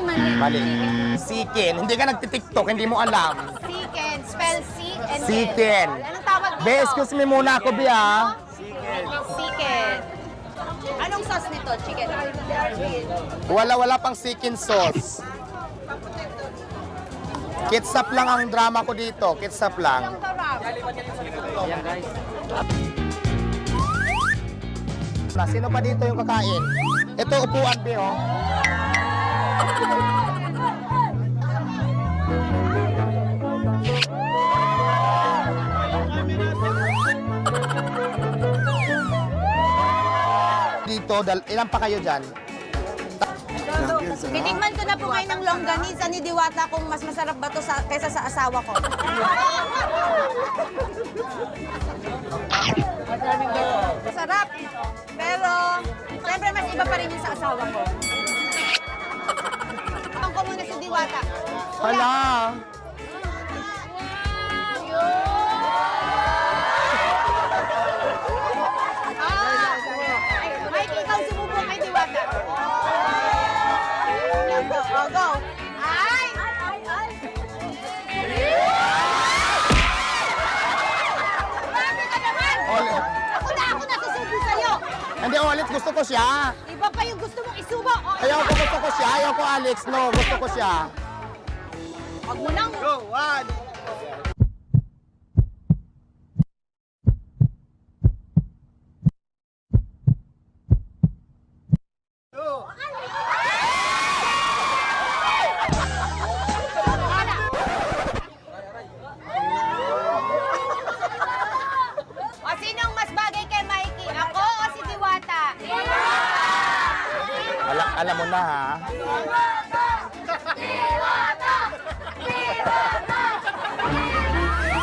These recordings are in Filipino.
mali. Mali. Siken. Hindi ka nagtitiktok, hindi mo alam. Siken. Spell C-N-N. Siken. Anong tawag dito? Be, excuse me muna ako, Be, ha? Siken. Anong sauce nito? Chicken. Wala pang siken sauce. Ketchup lang ang drama ko dito. Ketchup lang. Sino pa dito yung kakain? Ito, upuan, Be, oh. Dito, ilan pa kayo dyan? Titikman ko na po ngayon ng longganisa ni Diwata kung mas masarap ba to kaysa sa asawa ko. Masarap. Pero, siyempre mas iba pa rin yung sa asawa ko. Ang ko muna si Diwata. Hala! Mike, ikaw sumubo kay Diwata. Oh, go. Ay! Grabe ka naman! Ulit. Ako na susubo sa'yo. Hindi, ulit. Gusto ko siya. Iba pa yung gusto mong isubo. O, Ayaw ko, gusto ko siya. Ayaw ko, Alex. No, gusto ko siya. Wag mo nang... Go, one. O, sinong mas bagay kay Mikey? Ako o si Diwata? Alam mo na, ha?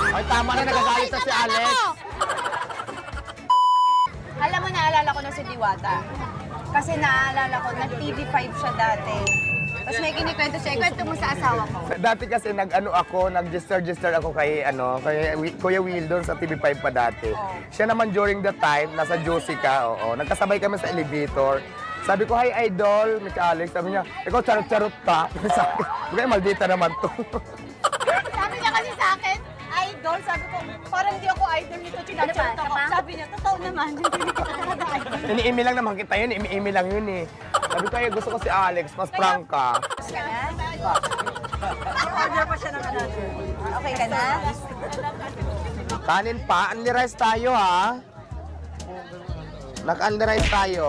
Ay, tama na. Nagagalit na si Alex. Alam mo, naalala ko na si Diwata. Kasi naalala ko, nag-TV5 siya dati. Tapos may kinikwento siya. Ikwento mo sa asawa ko. Dati kasi nag-register ako kay Kuya Will doon sa TV5 pa dati. Siya naman during the time, nasa Josica, oo. Nagkasabay kami sa elevator. Sabi ko, hi idol, Mika Alex. Sabi niya, ikaw charot-charot ka. Sabi ko, maldita naman to. Sabi niya kasi sa akin, idol. Sabi ko, parang hindi ako idol nito. Chinachat ako. Sabi niya, totoo naman. Hindi ko talaga idol. Ini-email lang naman kita yun, email lang yun eh. Sabi ko, ay, gusto ko si Alex, mas prank ka. Order pa siya ng another. Okay ka na? Kanin pa, unli rice tayo ha. Nag-unli rice tayo.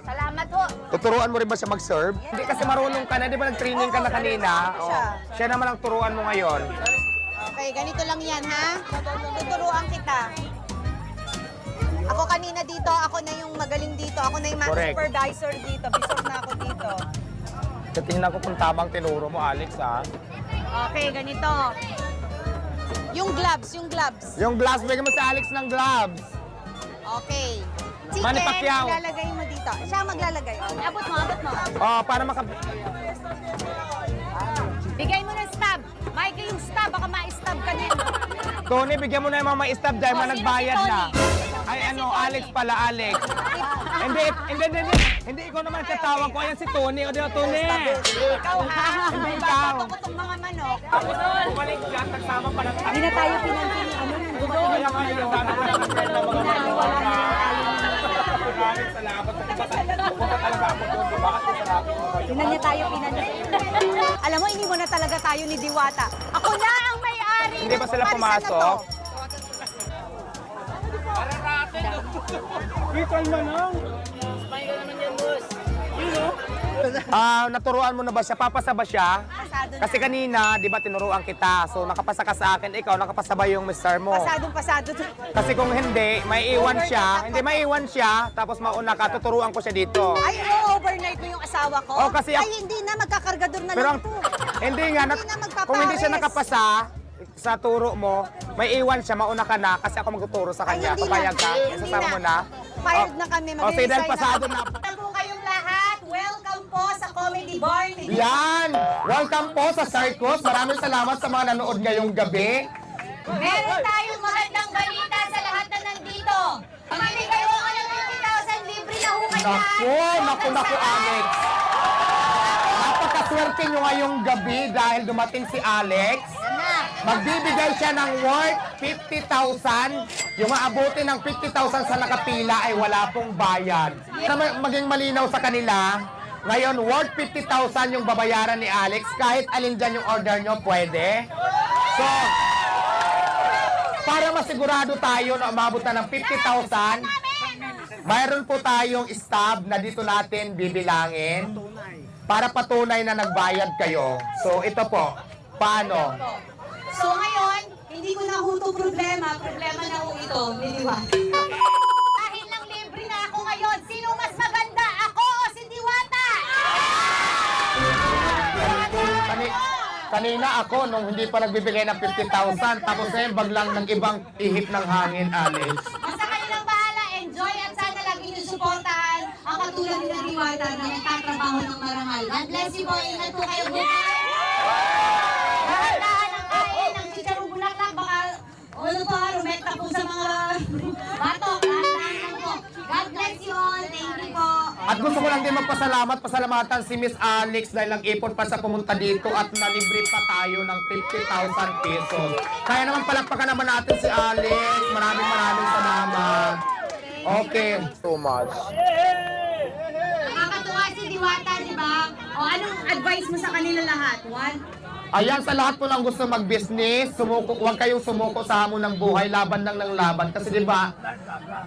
Salamat po. Tuturuan mo rin ba siya mag-serve? Hindi kasi marunong ka na, di ba nag-training ka na kanina? siya. Siya naman ang turuan mo ngayon. Okay, ganito lang yan ha. Tuturuan kita. Ako kanina dito, ako na yung magaling dito. Ako na yung Correct. supervisor dito. Bisor na ako dito. Tingnan ko kung tamang tinuro mo, Alex ha. Okay, ganito. Yung gloves, yung gloves. Yung gloves, bigyan mo si Alex ng gloves. Okay. Manny Chicken, Pacquiao. ilalagay mo dito. Siya maglalagay. Abot mo, abot mo. Oh, para maka... Bigay mo ng stab. Mikey, yung stab, baka ma-stab ka din. Tony, bigyan mo na yung mga ma-stab dahil Oh, mga sino nagbayad si na. Tony? Ay, Sino si ano, Tony? Alex pala, Alex. Hindi, ikaw naman katawag ko. Ayan si Tony. O, di ba, Tony? Ikaw ha? Hindi ikaw. Babato ko itong mga manok. Bumalik siya, nagsama pa lang. Hindi na tayo pinansin ng ano. Kaya nga yung dami ko ng friend na mga Alex, salamat. Punta talaga ako doon. Bakit ko sarap? Pinan niya tayo, pinan niya. Alam mo, hindi mo na talaga tayo ni Diwata. Ako na ang may-ari. Hindi ba sila ng parisan na pumasok? to. Bitan mo lang. Naturuan mo na ba siya? Papasa ba siya? Pasado na. Kasi kanina, di ba, tinuruan kita. So, nakapasa ka sa akin. Ikaw, nakapasabay yung mister mo. Pasadong pasado to. Kasi kung hindi, may iwan siya. Hindi, may iwan siya. Tapos mauna ka, tuturuan ko siya dito. Ay, overnight mo yung asawa ko? Oh, kasi Ay, hindi na, magkakargador na Pero lang ito. hindi nga, Hindi na magpapares. kung hindi siya nakapasa sa turo mo, may iwan siya, mauna ka na kasi ako magtuturo sa kanya. Ay, hindi Papayag na. ka? Hindi Sasama na. mo na? Fired na kami, O, sige, dahil mag-resign pasado na. Hello kayong lahat. Welcome po sa Comedy Bar ni Yan! Welcome po sa Circus. Maraming salamat sa mga nanood ngayong gabi. Meron tayong magandang balita sa lahat na nandito. Mamimigay ko ng 50,000 libre na hukay lahat. Naku, Alex. swerte nyo ngayong gabi dahil dumating si Alex. Magbibigay siya ng worth 50,000. Yung aabutin ng 50,000 sa nakapila ay wala pong bayad. Para maging malinaw sa kanila, ngayon worth 50,000 yung babayaran ni Alex. Kahit alin dyan yung order nyo, pwede. So, para masigurado tayo na umabot na ng 50,000, mayroon po tayong stub na dito natin bibilangin para patunay na nagbayad kayo. So, ito po. Paano? So ngayon, hindi ko na ho ito problema na ho ito, Diwata. Dahil lang libre na ako ngayon, sino mas maganda, ako o si Diwata? Kanina ako, nung hindi pa nagbibigay ng 50,000, tapos ngayon baglang ng ibang ihip ng hangin, Alex. Basta kayo lang bahala, enjoy at sana lagi niyo suportahan ang katulad ni Diwata na nagtatrabaho ng marangal. God bless you po, ingat po kayo bukas. Dahan-dahan ang kain ng chicharong bulaklak, baka ano pa, rumekta po sa mga batok. Dahan-dahan lang po. God bless you all. Thank you po. At gusto ko lang din pasalamatan si Miss Alex dahil nag-ipon pa sa pumunta dito at nalibre pa tayo ng 50,000 pesos. Kaya naman palakpakan naman natin si Alex. Maraming salamat. Okay. So much. Nakakatuwa si Diwata, di ba? O anong advice mo sa kanila lahat? One? Ayan, sa lahat po lang gusto mag-business, huwag kayong sumuko sa hamon ng buhay, laban lang ng laban. Kasi di ba,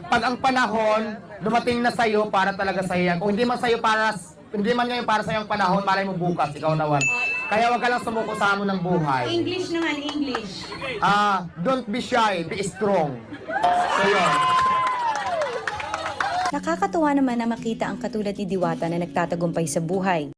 pag ang panahon, dumating na sa'yo para talaga sa'yo yan. Kung hindi man ngayon para sa'yo ang panahon, malay mo bukas, ikaw naman. Kaya huwag ka lang sumuko sa hamon ng buhay. English naman, English. Don't be shy, be strong. So yun. Nakakatuwa naman na makita ang katulad ni Diwata na nagtatagumpay sa buhay.